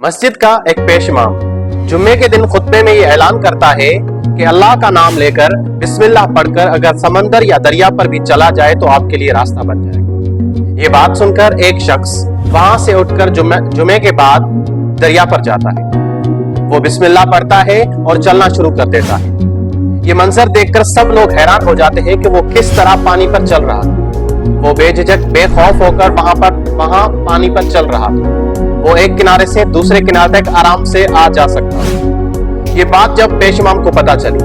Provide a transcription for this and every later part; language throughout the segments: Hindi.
मस्जिद का एक पेश इमाम जुम्मे के दिन खुतबे में ये ऐलान करता है कि अल्लाह का नाम लेकर बिस्मिल्लाह पढ़कर अगर समंदर या दरिया पर भी चला जाए तो आपके लिए रास्ता बन जाएगा। ये बात सुनकर एक शख्स वहां से उठकर जुम्मे के बाद दरिया पर जाता है। वो बिस्मिल्लाह पढ़ता है और चलना शुरू कर देता है। ये मंजर देखकर सब लोग हैरान हो जाते हैं कि वो किस तरह पानी पर चल रहा था। वो बेझिझक बेखौफ होकर वहां पानी पर चल रहा था। वो एक किनारे से दूसरे किनारे तक आराम से आ जा सकता था। ये बात जब पेश इमाम को पता चली,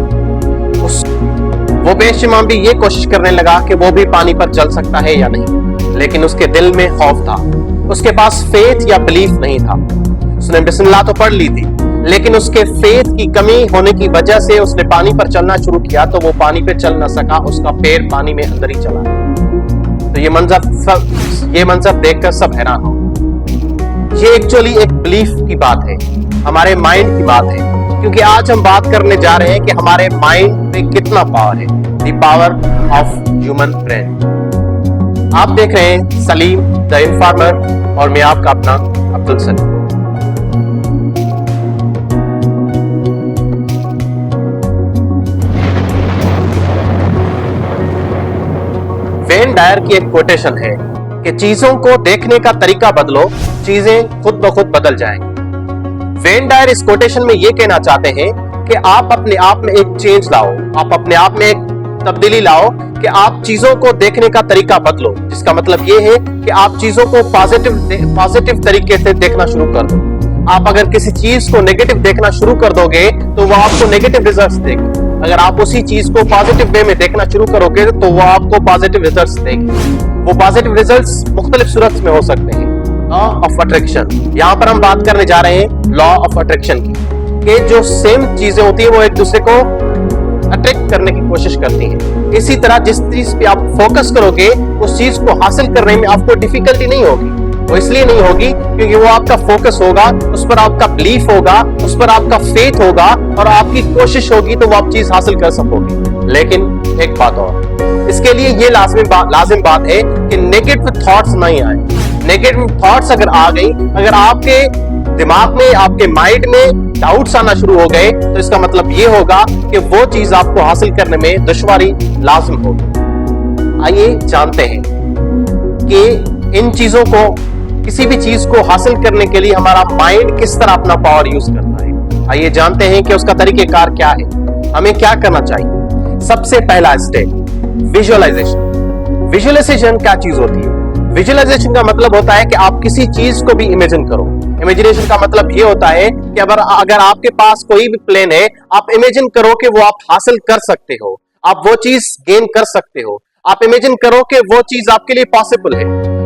वो पेश इमाम भी ये कोशिश करने लगा कि वो भी पानी पर चल सकता है या नहीं, लेकिन उसके दिल में खौफ था। उसके पास फेथ या बिलीफ नहीं था। उसने बिस्मिल्लाह तो पढ़ ली थी, लेकिन उसके फेथ की कमी होने की वजह से उसने पानी पर चलना शुरू किया तो वो पानी पे चल न सका। उसका पैर पानी में अंदर ही चला। तो ये मंजर देखकर सब हैरान हो। ये एक्चुअली एक बिलीफ की बात है, हमारे माइंड की बात है, क्योंकि आज हम बात करने जा रहे हैं कि हमारे माइंड में कितना पावर है, the power of human brain. आप देख रहे हैं सलीम द इन्फॉर्मर और मैं आपका अपना अब्दुल सलीम। वेन डायर की एक कोटेशन है कि चीजों को देखने का तरीका बदलो, चीजें खुद ब खुद बदल जाएंगी। वेन डायर इस कोटेशन में यह कहना चाहते हैं कि आप अपने आप में एक चेंज लाओ, आप अपने आप में एक तब्दीली लाओ कि आप चीजों को देखने का तरीका बदलो। जिसका मतलब यह है कि आप चीजों को पॉजिटिव तरीके से देखना शुरू कर दो। आप अगर किसी चीज को नेगेटिव देखना शुरू कर दोगे तो वो आपको नेगेटिव रिजल्ट्स देगी। अगर आप उसी चीज को पॉजिटिव वे में देखना शुरू करोगे तो वो आपको पॉजिटिव रिजल्ट्स देगी। वो पॉजिटिव रिजल्ट्स मुख्तलिफ सूरत में हो सकते हैं। लॉ ऑफ अट्रैक्शन, यहाँ पर हम बात करने जा रहे हैं लॉ ऑफ अट्रैक्शन की, कि जो सेम चीजें होती है वो एक दूसरे को अट्रैक्ट करने की कोशिश करती हैं। इसी तरह जिस चीज पे आप फोकस करोगे उस चीज को हासिल करने में आपको डिफिकल्टी नहीं होगी। वो इसलिए नहीं होगी क्योंकि वो आपका फोकस होगा, उस पर आपका बिलीफ होगा, उस पर आपका फेथ होगा और आपकी कोशिश होगी तो वो आप चीज हासिल कर सकोगे। लेकिन एक बात और, इसके लिए ये लाजिम बात है कि नेगेटिव थॉट्स नहीं आए। नेगेटिव थॉट्स अगर आ गई, अगर आपके दिमाग में, आपके माइंड में डाउट्स आना शुरू हो गए तो इसका मतलब ये होगा कि वो चीज आपको हासिल करने में दुश्वारी लाजिम होगी। आइए जानते हैं कि इन चीजों को, किसी भी चीज को हासिल करने के लिए हमारा माइंड किस तरह अपना पावर यूज करता है। आइए जानते हैं कि उसका तरीकेकार क्या है, हमें क्या करना चाहिए। सबसे पहला स्टेप, विजुअलाइजेशन। विजुअलाइजेशन क्या चीज होती है? विजुअलाइजेशन का मतलब होता है कि आप किसी चीज को भी इमेजिन करो। इमेजिनेशन का मतलब ये होता है कि अगर आपके पास कोई भी प्लान है, आप इमेजिन करो कि वो आप हासिल कर सकते हो, आप वो चीज गेन कर सकते हो। आप इमेजिन करो कि वो चीज आपके लिए पॉसिबल है,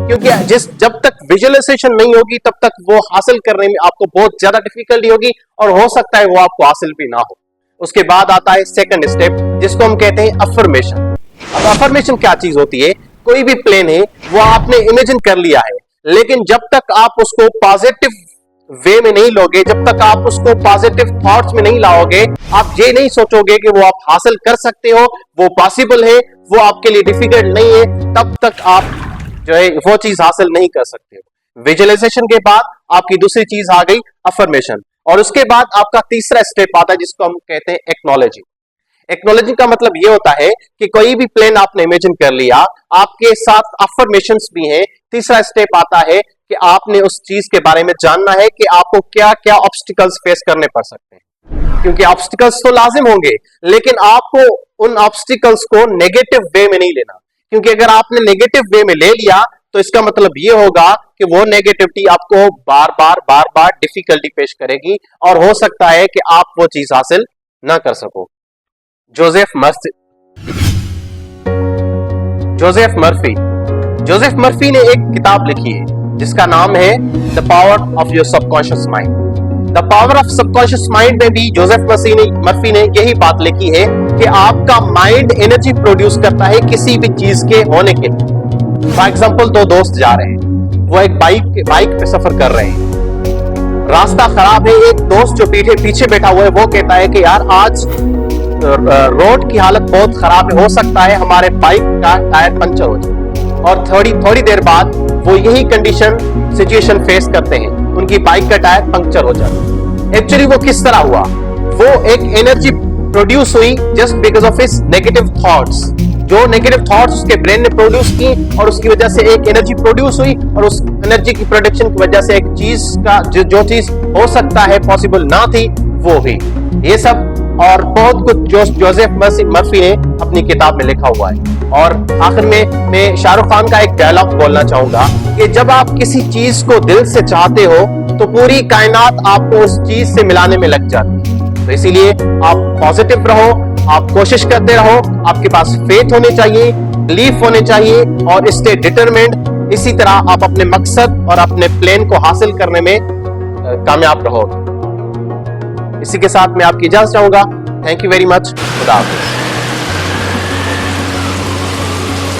क्योंकि जब तक विजुअलाइजेशन नहीं होगी तब तक वो हासिल करने में आपको बहुत ज्यादा डिफिकल्टी होगी और हो सकता है वो आपको हासिल भी ना हो। उसके बाद आता है सेकंड स्टेप, जिसको हम कहते हैं अफर्मेशन। अब अफर्मेशन क्या चीज होती है? कोई भी प्लान है वो आपने इमेजिन कर लिया है, लेकिन जब तक आप उसको पॉजिटिव वे में नहीं लोगे, जब तक आप उसको पॉजिटिव थॉट्स में नहीं लाओगे, आप ये नहीं सोचोगे कि वो आप हासिल कर सकते हो, वो पॉसिबल है, वो आपके लिए डिफिकल्ट नहीं है, तब तक आप जो है वो चीज हासिल नहीं कर सकते हो। विजुअलाइजेशन के बाद आपकी दूसरी चीज आ गई अफर्मेशन, और उसके बाद आपका तीसरा स्टेप आता है जिसको हम कहते हैं एक्नॉलेजिंग। एक्नॉलेजिंग का मतलब ये होता है कि कोई भी प्लान आपने इमेजिन कर लिया, आपके साथ अफर्मेशंस भी हैं। तीसरा स्टेप आता है कि आपने उस चीज के बारे में जानना है कि आपको क्या क्या ऑब्स्टिकल्स फेस करने पड़ सकते हैं, क्योंकि ऑब्स्टिकल्स तो लाजिम होंगे, लेकिन आपको उन ऑब्स्टिकल्स को नेगेटिव वे में नहीं लेना, क्योंकि अगर आपने नेगेटिव वे में ले लिया तो इसका मतलब ये होगा कि वो नेगेटिविटी आपको बार बार डिफिकल्टी पेश करेगी और हो सकता है कि आप वो चीज हासिल ना कर सको। जोसेफ मर्फी ने एक किताब लिखी है जिसका नाम है the power of your subconscious mind. The power of subconscious mind में भी जोसेफ मर्फी ने यही बात लिखी है कि आपका माइंड एनर्जी प्रोड्यूस करता है किसी भी चीज के होने के लिए। फॉर एग्जाम्पल, दो दोस्त जा रहे हैं, वो एक बाइक पे सफर कर रहे हैं, रास्ता खराब है। एक दोस्त जो पीछे बैठा हुआ है वो कहता है कि यार आज रोड की हालत बहुत खराब है, हो सकता है हमारे बाइक का टायर पंचर हो जाए। और थोड़ी देर बाद वो यही सिचुएशन फेस करते हैं उनकी बाइक का टायर पंक्चर हो जाता। एक्चुअली वो किस तरह हुआ, वो एक एनर्जी प्रोड्यूस हुई just because of his negative thoughts. जो नेगेटिव थॉट्स उसके ब्रेन ने प्रोड्यूस की और उसकी वजह से एक एनर्जी प्रोड्यूस हुई, और उस एनर्जी की प्रोडक्शन की वजह से एक चीज का जो चीज हो सकता है पॉसिबल ना थी वो हुई। ये सब और बहुत कुछ जोसेफ मर्फी ने अपनी किताब में लिखा हुआ है। और आखिर में मैं शाहरुख खान का एक डायलॉग बोलना चाहूंगा कि जब आप किसी चीज को दिल से चाहते हो तो पूरी कायनात आपको उस चीज से मिलाने में लग जाती है। तो इसीलिए आप पॉजिटिव रहो, आप कोशिश करते रहो, आपके पास फेथ होनी चाहिए, बिलीफ होने चाहिए और स्टे डिटरमिन्ड। इसी तरह आप अपने मकसद और अपने प्लान को हासिल करने में कामयाब रहोगे। इसी के साथ मैं आपकी इजाजत चाहूंगा। Thank you very much. खुदा हाफिज़।